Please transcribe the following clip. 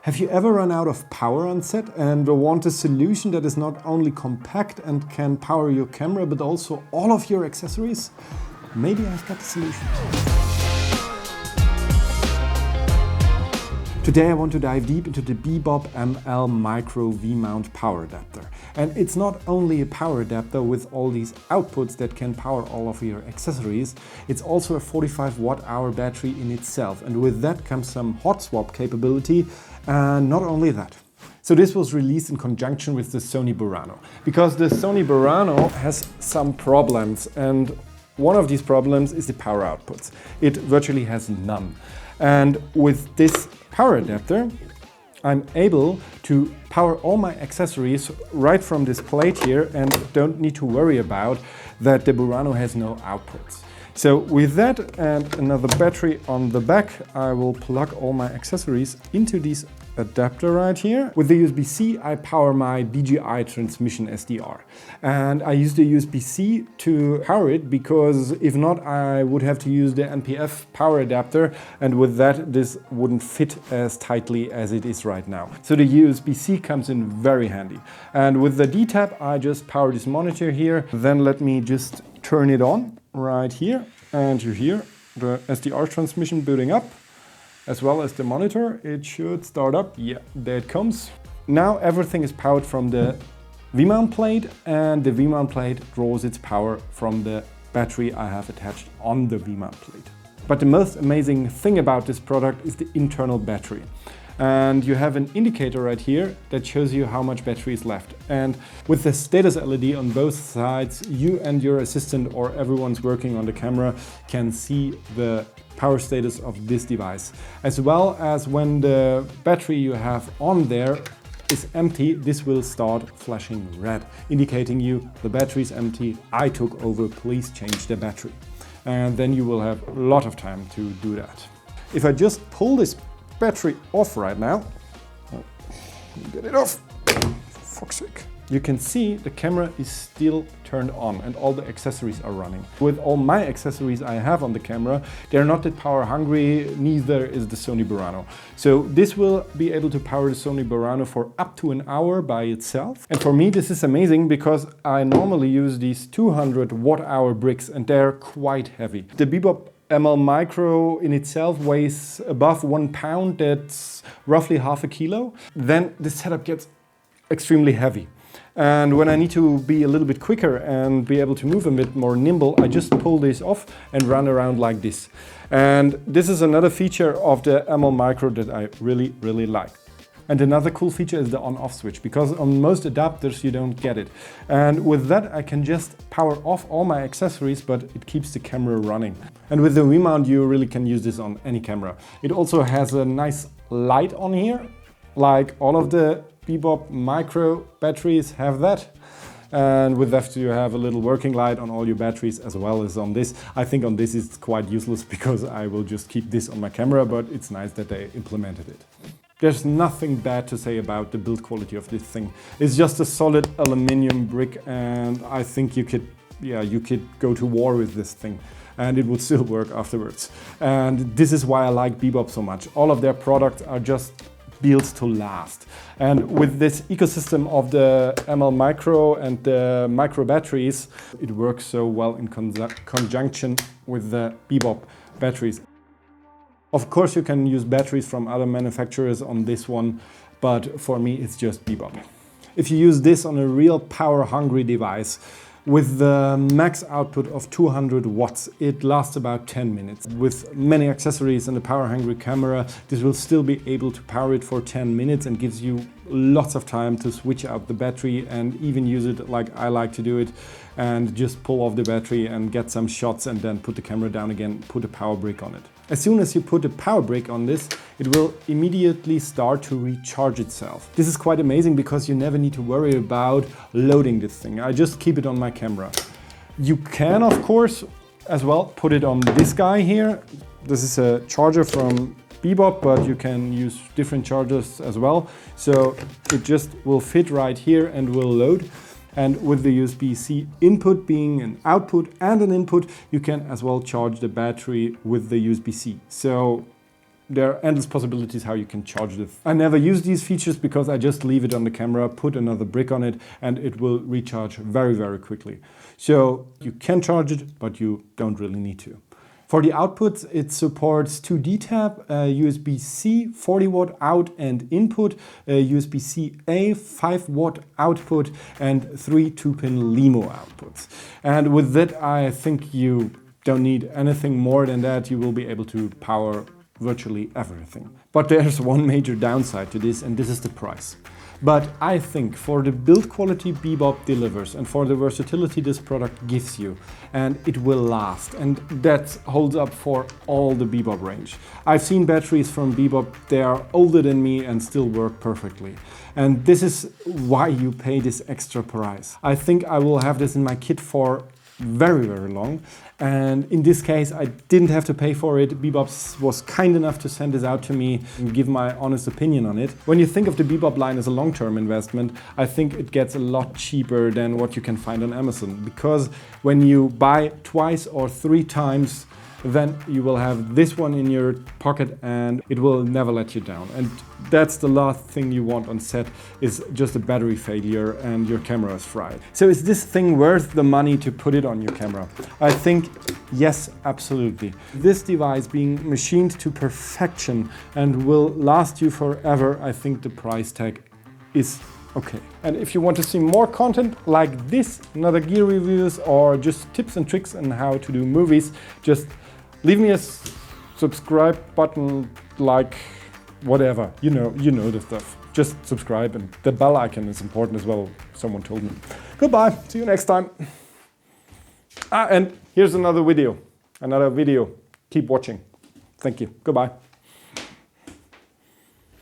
Have you ever run out of power on set and want a solution that is not only compact and can power your camera, but also all of your accessories? Maybe I've got the solution. Today I want to dive deep into the Bebob MLmicro V-mount power adapter. And it's not only a power adapter with all these outputs that can power all of your accessories, it's also a 45 watt-hour battery in itself. And with that comes some Hotswap capability, and not only that. So this was released in conjunction with the Sony Burano, because the Sony Burano has some problems, and one of these problems is the power outputs. It virtually has none. And with this power adapter, I'm able to power all my accessories right from this plate here and don't need to worry about that the Burano has no outputs. So with that and another battery on the back, I will plug all my accessories into this adapter right here. With the USB-C, I power my DJI transmission SDR. And I use the USB-C to power it because if not, I would have to use the NPF power adapter, and with that, this wouldn't fit as tightly as it is right now. So the USB-C comes in very handy. And with the D-tab, I just power this monitor here. Then let me just turn it on right here, and you hear the SDR transmission booting up, as well as the monitor. It should start up. Yeah, there it comes. Now everything is powered from the V-mount plate, and the V-mount plate draws its power from the battery I have attached on the V-mount plate. But the most amazing thing about this product is the internal battery. And you have an indicator right here that shows you how much battery is left. And with the status LED on both sides, you and your assistant or everyone's working on the camera can see the power status of this device. As well as when the battery you have on there is empty, this will start flashing red, indicating you the battery is empty, I took over, please change the battery. And then you will have a lot of time to do that. If I just pull this battery off right now, get it off, for fuck's sake. You can see the camera is still turned on and all the accessories are running. With all my accessories I have on the camera, they're not that power hungry, neither is the Sony Burano. So this will be able to power the Sony Burano for up to an hour by itself. And for me this is amazing because I normally use these 200 watt-hour bricks and they're quite heavy. The Bebob MLmicro in itself weighs above 1 pound, that's roughly half a kilo. Then the setup gets extremely heavy. And when I need to be a little bit quicker and be able to move a bit more nimble, I just pull this off and run around like this. And this is another feature of the MLmicro that I really, really like. And another cool feature is the on-off switch, because on most adapters you don't get it. And with that I can just power off all my accessories, but it keeps the camera running. And with the V-mount you really can use this on any camera. It also has a nice light on here, like all of the Bebob micro batteries have that. And with that you have a little working light on all your batteries as well as on this. I think on this it's quite useless because I will just keep this on my camera, but it's nice that they implemented it. There's nothing bad to say about the build quality of this thing. It's just a solid aluminum brick, and I think you could go to war with this thing and it would still work afterwards. And this is why I like Bebob so much. All of their products are just built to last. And with this ecosystem of the MLmicro and the micro batteries, it works so well in conjunction with the Bebob batteries. Of course you can use batteries from other manufacturers on this one, but for me it's just Bebob. If you use this on a real power-hungry device, with the max output of 200 watts, it lasts about 10 minutes. With many accessories and a power-hungry camera, this will still be able to power it for 10 minutes and gives you lots of time to switch out the battery and even use it like I like to do it, and just pull off the battery and get some shots and then put the camera down again, put a power brick on it. As soon as you put a power brick on this, it will immediately start to recharge itself. This is quite amazing because you never need to worry about loading this thing. I just keep it on my camera. You can, of course, as well put it on this guy here. This is a charger from Bebob, but you can use different chargers as well. So it just will fit right here and will load. And with the USB-C input being an output and an input, you can as well charge the battery with the USB-C. So there are endless possibilities how you can charge this. I never use these features because I just leave it on the camera, put another brick on it, and it will recharge very, very quickly. So you can charge it, but you don't really need to. For the outputs, it supports 2D tab, USB-C 40 watt out and input, USB-C-A 5 watt output, and 3 2-pin LEMO outputs. And with that, I think you don't need anything more than that. You will be able to power virtually everything. But there's one major downside to this, and this is the price. But I think for the build quality Bebob delivers and for the versatility this product gives you, and it will last, and that holds up for all the Bebob range. I've seen batteries from Bebob, they are older than me and still work perfectly. And this is why you pay this extra price. I think I will have this in my kit for very, very long. And in this case, I didn't have to pay for it. Bebob was kind enough to send this out to me and give my honest opinion on it. When you think of the Bebob line as a long-term investment, I think it gets a lot cheaper than what you can find on Amazon. Because when you buy twice or 3 times, then you will have this one in your pocket and it will never let you down. And that's the last thing you want on set, is just a battery failure and your camera is fried. So is this thing worth the money to put it on your camera? I think yes, absolutely. This device being machined to perfection and will last you forever, I think the price tag is okay. And if you want to see more content like this, another gear reviews or just tips and tricks on how to do movies, just leave me a subscribe button, like, whatever, you know the stuff. Just subscribe, and the bell icon is important as well, someone told me. Goodbye, see you next time. And here's another video. Keep watching. Thank you, goodbye.